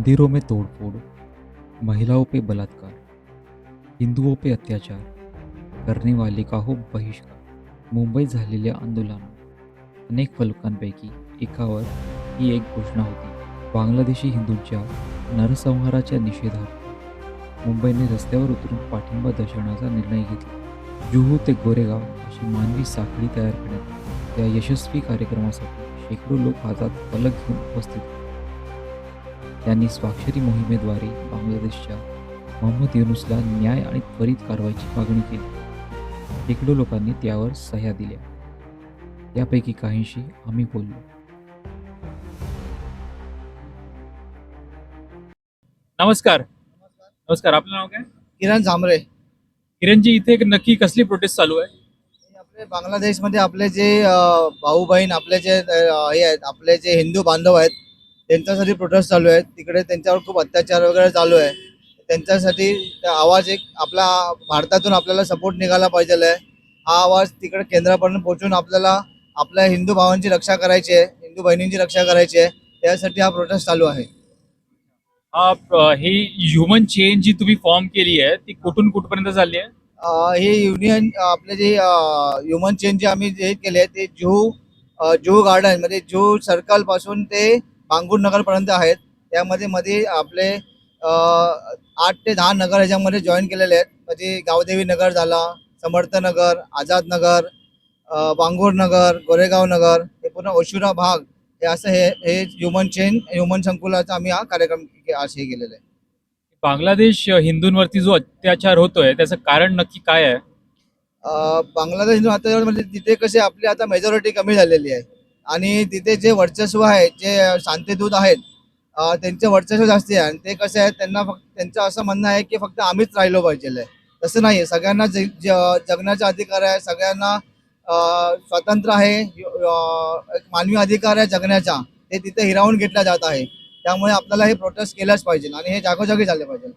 मंदिरों में तोड़फोड़, महिलाओं पे बलात्कार, हिंदुओं पे अत्याचार करने वाले का हो बहिष्कार. मुंबईत झालेल्या आंदोलनात अनेक फलकांपैकी एकावर ही एक घोषणा होती. बांगलादेशी हिंदूंच्या नरसंहाराच्या निषेधार्थ मुंबईने रस्त्यावर उतरून पाठिंबा दर्शवण्याचा निर्णय घेतला. जुहू ते गोरेगाव अशी मानवी साखळी तयार करण्यात आली. या यशस्वी कार्यक्रमासाठी शेकडो लोक हातात फलक घेऊन उपस्थित होते. त्यांनी स्वाक्षरी मोहिमेद्वारे बांगलादेशच्या मोहम्मद युनूसला न्याय आणि त्वरित कारवाईची मागणी केली. शेकडो लोकांनी त्यावर सह्या दिल्या. त्यापैकी काहींशी आम्ही बोललो. नमस्कार. नमस्कार. आपलं नाव काय? किरण झांबरे. किरणजी, इथे नक्की कसली प्रोटेस्ट चालू आहे? आपले बांगलादेशमध्ये आपले जे भाऊ बहीण आपले जे हे आहेत, आपले जे हिंदू बांधव आहेत, त्यांच्यासाठी प्रोटेस्ट चालू आहेत. तिकडे त्यांच्यावर खूप अत्याचार वगैरे चालू आहे. त्यांच्यासाठी आवाज एक आपला भारतातून आपल्याला सपोर्ट निघाला पाहिजे आहे. हा आवाज तिकडे केंद्रापर्यंत पोहोचून आपल्याला आपल्या हिंदू भावांची रक्षा करायची आहे, हिंदू बहिणींची रक्षा करायची आहे. त्यासाठी हा प्रोटेस्ट चालू आहे. ही ह्युमन चेन जी तुम्ही फॉर्म केली आहे ती कुठून कुठपर्यंत झाली आहे? हे युनियन आपले जे ह्युमन चेन जे आम्ही जे केले आहे ते जुहू गार्डन म्हणजे जुहू सर्कल पासून ते बांगूर नगर पर्यंत आहेत. त्यामध्ये मध्ये आपले 8 ते 10 नगर ह्याच्यामध्ये जॉईन केलेले आहेत. म्हणजे गावदेवी नगर झाला, समर्थ नगर, आझाद नगर, बांगूर नगर, गोरेगाव नगर, हे पूर्ण ओशिरा भाग, हे असं हे ह्युमन चेन ह्युमन संकुलाचा आम्ही हा कार्यक्रम आज हे केलेला आहे. बांगलादेश हिंदूंवरती जो अत्याचार होतोय त्याचं कारण नक्की काय आहे? बांगलादेश आता म्हणजे तिथे कसे आपली आता मेजॉरिटी कमी झालेली आहे आणि तिथे जे वर्चस्व आहे, जे शांतीदूत आहेत, त्यांचे वर्चस्व जास्त आहे. आणि ते कसे आहेत, त्यांना फक्त त्यांचं असं म्हणणं आहे की फक्त आम्हीच राहिलो पाहिजे. तसं नाही आहे. सगळ्यांना जगण्याचा अधिकार आहे, सगळ्यांना स्वातंत्र्य आहे, एक मानवी अधिकार आहे जगण्याचा, ते तिथे हिरावून घेतला जात आहे. त्यामुळे आपल्याला हे प्रोटेस्ट केलंच पाहिजे आणि हे जागोजागी झाले पाहिजे.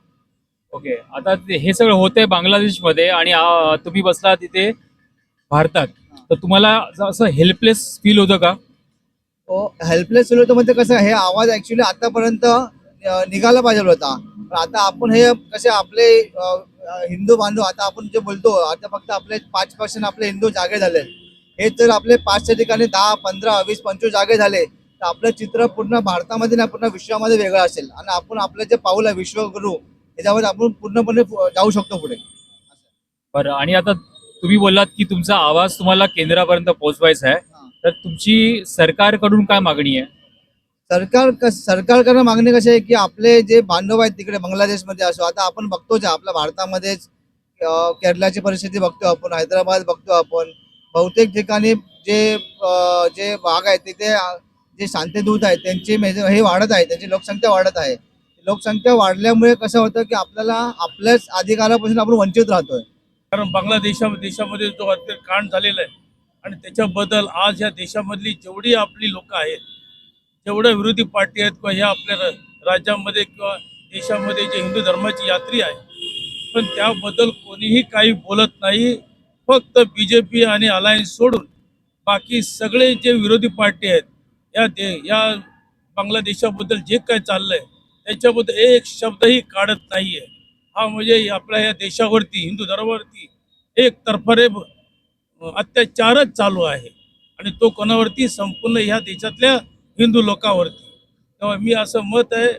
ओके. आता हे सगळं होतंय बांगलादेशमध्ये आणि तुम्ही बसला तिथे भारतात, तर तुम्हाला असं हेल्पलेस फील होतं का? हो, हेल्पलेस होतो. म्हणजे कसं, हे आवाज ऍक्च्युली आतापर्यंत निघाला पाहिजे होता. पण आता आपण हे कसे आपले हिंदू बांधव, आता आपण जे बोलतो, आता फक्त आपले 5% आपले हिंदू जागे झाले. हे जर आपले 5च्या ठिकाणी 10, 15, 20, 25 जागे झाले तर आपलं चित्र पूर्ण भारतामध्ये नाही, पूर्ण विश्वामध्ये वेगळं असेल. आणि आपण आपलं जे पाऊल आहे विश्वगुरु, त्याच्यामध्ये आपण पूर्णपणे जाऊ शकतो पुढे. बरं. आणि आता तुम्ही बोललात की तुमचा आवाज तुम्हाला केंद्रापर्यंत पोहोचवायचा आहे, तर तुमची सरकारकडून काय मागणी आहे? सरकारकडे मागणी कशी आहे की आपले जे बांधव आहेत तिकडे बांगलादेशमध्ये असो, आता आपण बघतोच आहे आपल्या भारतामध्येच केरळाची परिस्थिती बघतो आपण, हैदराबाद बघतो आपण. बहुतेक ठिकाणी जे जे भाग आहेत तिथे जे शांतीदूत आहेत त्यांची हे वाढत आहे, त्यांची लोकसंख्या वाढत आहे. लोकसंख्या वाढल्यामुळे कसं होतं की आपल्याला आपल्याच अधिकारापासून आपण वंचित राहतोय. कारण देशामध्ये जो कांड झालेला आहे आणि त्याच्याबद्दल आज या देशामधली जेवढी आपली लोक आहेत, जेवढ्या विरोधी पार्टी आहेत किंवा ह्या आपल्या राज्यामध्ये किंवा देशामध्ये जे हिंदू धर्माची यात्री आहे, पण त्याबद्दल कोणीही काही बोलत नाही. फक्त BJP आणि अलायन्स सोडून बाकी सगळे जे विरोधी पार्टी आहेत या बांगलादेशाबद्दल जे काय चाललंय त्याच्याबद्दल एक शब्दही काढत नाहीये. हा म्हणजे आपल्या या देशावरती हिंदू धर्मावरती एक तर्फे अत्याचारच चालू आहे आणि तो कोणावरती, संपूर्ण ह्या देशातल्या हिंदू लोकांवरती. तेव्हा मी असं मत आहे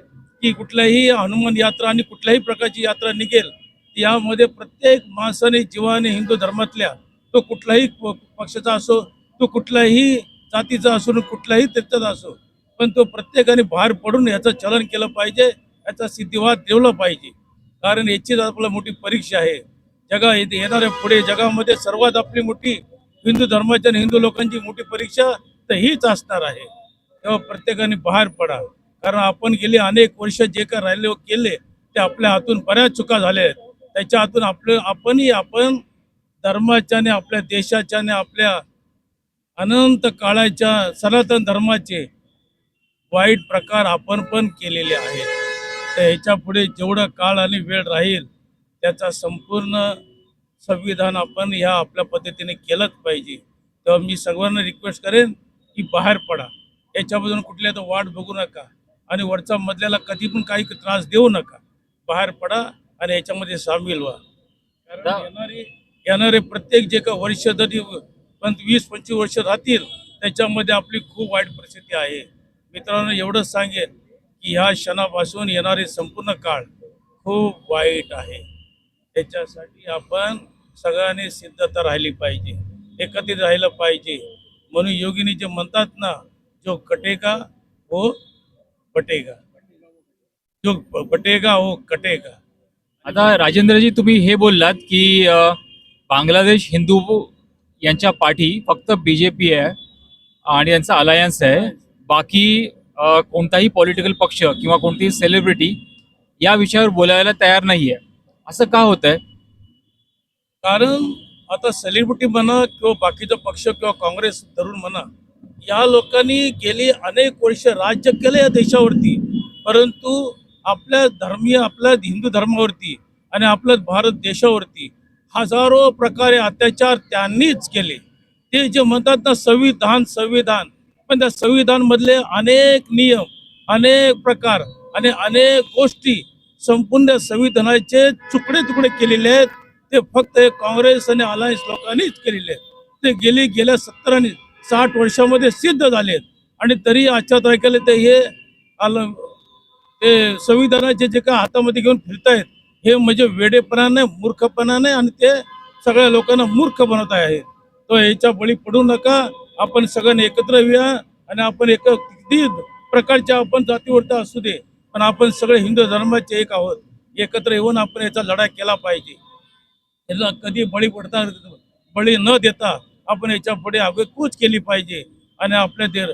की कुठल्याही हनुमान यात्रा आणि कुठल्याही प्रकारची यात्रा निघेल, यामध्ये प्रत्येक माणसाने जीवाने हिंदू धर्मातल्या, तो कुठलाही पक्षाचा असो, तो कुठल्याही जातीचा असो, कुठल्याही त्याच्याचा असो, पण तो प्रत्येकाने बाहेर पडून याचं चलन केलं पाहिजे, याचा सिद्धिवाद ठेवला पाहिजे. कारण याचीच आपल्याला मोठी परीक्षा आहे. येणाऱ्या पुढे जगामध्ये सर्वात आपली मोठी हिंदू धर्माच्या आणि हिंदू लोकांची मोठी परीक्षा तर हीच असणार आहे. तेव्हा प्रत्येकाने बाहेर पडा. कारण आपण गेली अनेक वर्ष जे काय राहिले केले ते आपल्या हातून बऱ्याच चुका झाल्या आहेत. त्याच्या हातून आपण धर्माच्या आणि आपल्या देशाच्या आणि आपल्या अनंत काळाच्या सनातन धर्माचे वाईट प्रकार आपण पण केलेले आहेत. तर ह्याच्या पुढे जेवढा काळ आणि वेळ राहील त्याचा संपूर्ण संविधान आपण ह्या आपल्या पद्धतीने केलंच पाहिजे. तेव्हा मी सर्वांना रिक्वेस्ट करेन की बाहेर पडा, याच्यामधून कुठल्या तर वाट बघू नका. आणि वरचा मधल्याला कधी पण काही त्रास देऊ नका. बाहेर पडा आणि याच्यामध्ये सामील व्हा. कारण येणारे प्रत्येक जे का वर्ष जरी 20-25 वर्ष राहतील त्याच्यामध्ये आपली खूप वाईट परिस्थिती आहे. मित्रांनो, एवढंच सांगेन की ह्या क्षणापासून येणारे संपूर्ण काळ खूप वाईट आहे. त्याच्यासाठी आपण सगळ्यांनी सिद्धता राहिली पाहिजे, एकत्रित राहिलं पाहिजे. म्हणून योगिनी जे म्हणतात ना, जो कटेगा वो पटेगा, जो पटेगा वो कटेगा. आता राजेंद्रजी, तुम्ही हे बोललात की बांगलादेश हिंदू यांच्या पाठी फक्त BJP आहे आणि यांचा अलायन्स आहे. बाकी कोणताही पॉलिटिकल पक्ष किंवा कोणतीही सेलिब्रिटी या विषयावर बोलायला तयार नाहीये. असं का होतंय? कारण आता सेलिब्रिटी म्हणा किंवा बाकीचा पक्ष किंवा काँग्रेस तरुण म्हणा, या लोकांनी गेली अनेक वर्ष राज्य केलं या देशावरती, परंतु आपल्या धर्मीय, आपल्या हिंदू धर्मावरती आणि आपल्या भारत देशावरती हजारो प्रकारे अत्याचार त्यांनीच केले. ते जे म्हणतात ना संविधान संविधान, पण त्या संविधान मधले अनेक नियम, अनेक प्रकार आणि अनेक गोष्टी संपूर्ण संविधानाचे तुकडे तुकडे केलेले आहेत. ते फक्त काँग्रेस आणि अलायन्स लोकांनीच केलेले आहेत. ते गेल्या 70 आणि 60 वर्षामध्ये सिद्ध झालेत आणि तरी आजच्या तारखेला ते हे ते संविधानाचे जे काय हातामध्ये घेऊन फिरतायत, हे म्हणजे वेडेपणाने, मूर्खपणाने आणि ते सगळ्या लोकांना मूर्ख बनवत आहेत. तो याच्या बळी पडू नका. आपण सगळ्यांनी एकत्र येऊया आणि आपण किती प्रकारच्या आपण जातीवरती असू दे, पण आपण सगळे हिंदू धर्माचे एक आहोत. एकत्र येऊन आपण याचा लढा केला पाहिजे. याला कधी बळी न देता आपण याच्या पुढे आगेकूच केली पाहिजे आणि आपल्या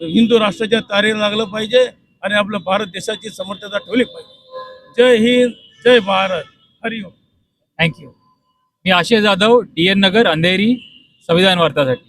हिंदू राष्ट्राच्या तारेला लागलं पाहिजे आणि आपल्या भारत देशाची समर्थता ठेवली पाहिजे. जय हिंद, जय भारत, हरिओम. थँक्यू. मी आशिष जाधव, DN नगर, अंधेरी, संविधान वार्तासाठी.